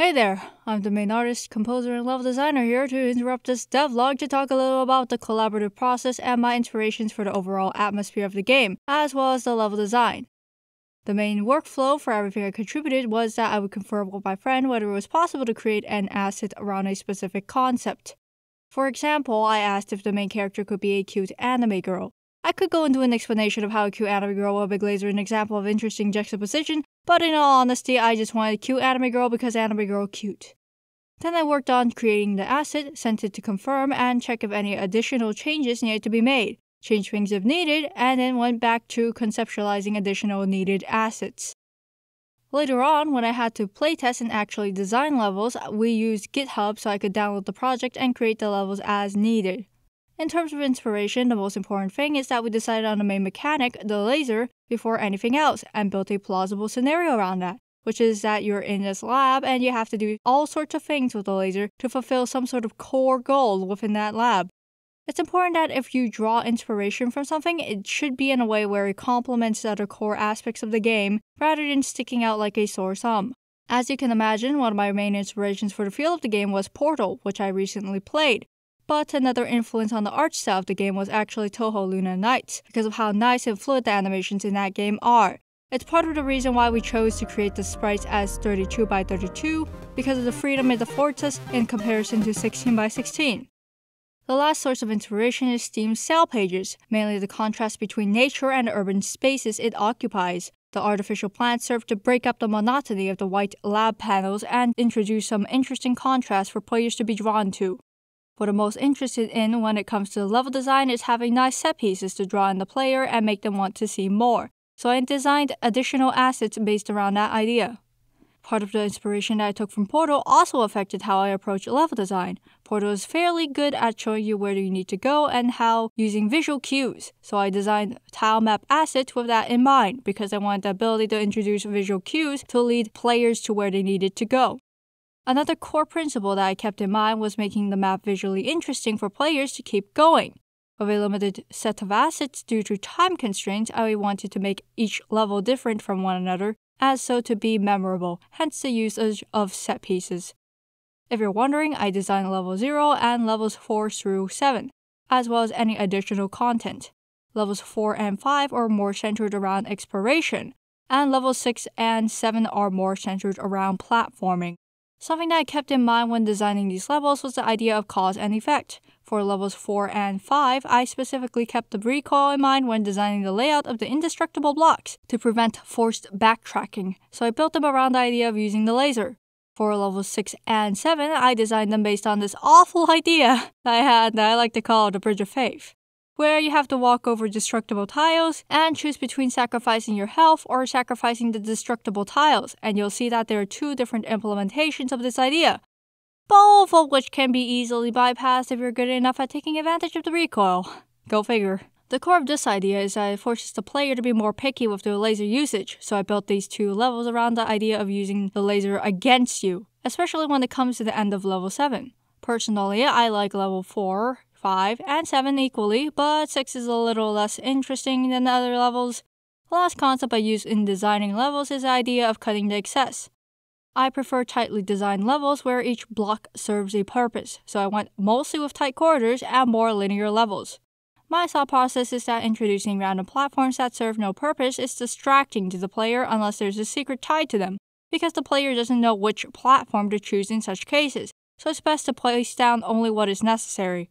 Hey there, I'm the main artist, composer, and level designer here to interrupt this devlog to talk a little about the collaborative process and my inspirations for the overall atmosphere of the game, as well as the level design. The main workflow for everything I contributed was that I would confer with my friend whether it was possible to create an asset around a specific concept. For example, I asked if the main character could be a cute anime girl. I could go into an explanation of how a cute anime girl with a big laser is an example of interesting juxtaposition, but in all honesty, I just wanted a cute anime girl because anime girl cute. Then I worked on creating the asset, sent it to confirm, and check if any additional changes needed to be made, change things if needed, and then went back to conceptualizing additional needed assets. Later on, when I had to playtest and actually design levels, we used GitHub so I could download the project and create the levels as needed. In terms of inspiration, the most important thing is that we decided on the main mechanic, the laser, before anything else, and built a plausible scenario around that, which is that you're in this lab and you have to do all sorts of things with the laser to fulfill some sort of core goal within that lab. It's important that if you draw inspiration from something, it should be in a way where it complements the other core aspects of the game, rather than sticking out like a sore thumb. As you can imagine, one of my main inspirations for the feel of the game was Portal, which I recently played. But another influence on the art style of the game was actually Touhou Luna Nights, because of how nice and fluid the animations in that game are. It's part of the reason why we chose to create the sprites as 32 by 32, because of the freedom it affords us in comparison to 16 by 16. The last source of inspiration is Steam's sale pages, mainly the contrast between nature and urban spaces it occupies. The artificial plants serve to break up the monotony of the white lab panels and introduce some interesting contrast for players to be drawn to. What I'm most interested in when it comes to the level design is having nice set pieces to draw in the player and make them want to see more, so I designed additional assets based around that idea. Part of the inspiration that I took from Portal also affected how I approach level design. Portal is fairly good at showing you where you need to go and how using visual cues, so I designed tile map assets with that in mind because I wanted the ability to introduce visual cues to lead players to where they needed to go. Another core principle that I kept in mind was making the map visually interesting for players to keep going. With a limited set of assets due to time constraints, I wanted to make each level different from one another, as so to be memorable, hence the usage of set pieces. If you're wondering, I designed level 0 and levels 4 through 7, as well as any additional content. Levels 4 and 5 are more centered around exploration, and levels 6 and 7 are more centered around platforming. Something that I kept in mind when designing these levels was the idea of cause and effect. For levels 4 and 5, I specifically kept the recoil in mind when designing the layout of the indestructible blocks to prevent forced backtracking, so I built them around the idea of using the laser. For levels 6 and 7, I designed them based on this awful idea that I had that I like to call the Bridge of Faith, where you have to walk over destructible tiles and choose between sacrificing your health or sacrificing the destructible tiles, and you'll see that there are two different implementations of this idea, both of which can be easily bypassed if you're good enough at taking advantage of the recoil. Go figure. The core of this idea is that it forces the player to be more picky with their laser usage, so I built these two levels around the idea of using the laser against you, especially when it comes to the end of level 7. Personally, I like level 4, 5, and 7 equally, but 6 is a little less interesting than the other levels. The last concept I use in designing levels is the idea of cutting the excess. I prefer tightly designed levels where each block serves a purpose, so I went mostly with tight corridors and more linear levels. My thought process is that introducing random platforms that serve no purpose is distracting to the player unless there's a secret tied to them, because the player doesn't know which platform to choose in such cases, so it's best to place down only what is necessary.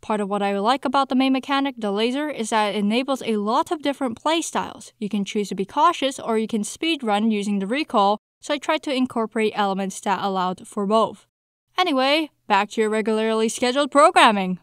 Part of what I like about the main mechanic, the laser, is that it enables a lot of different playstyles. You can choose to be cautious or you can speedrun using the recoil, so I tried to incorporate elements that allowed for both. Anyway, back to your regularly scheduled programming.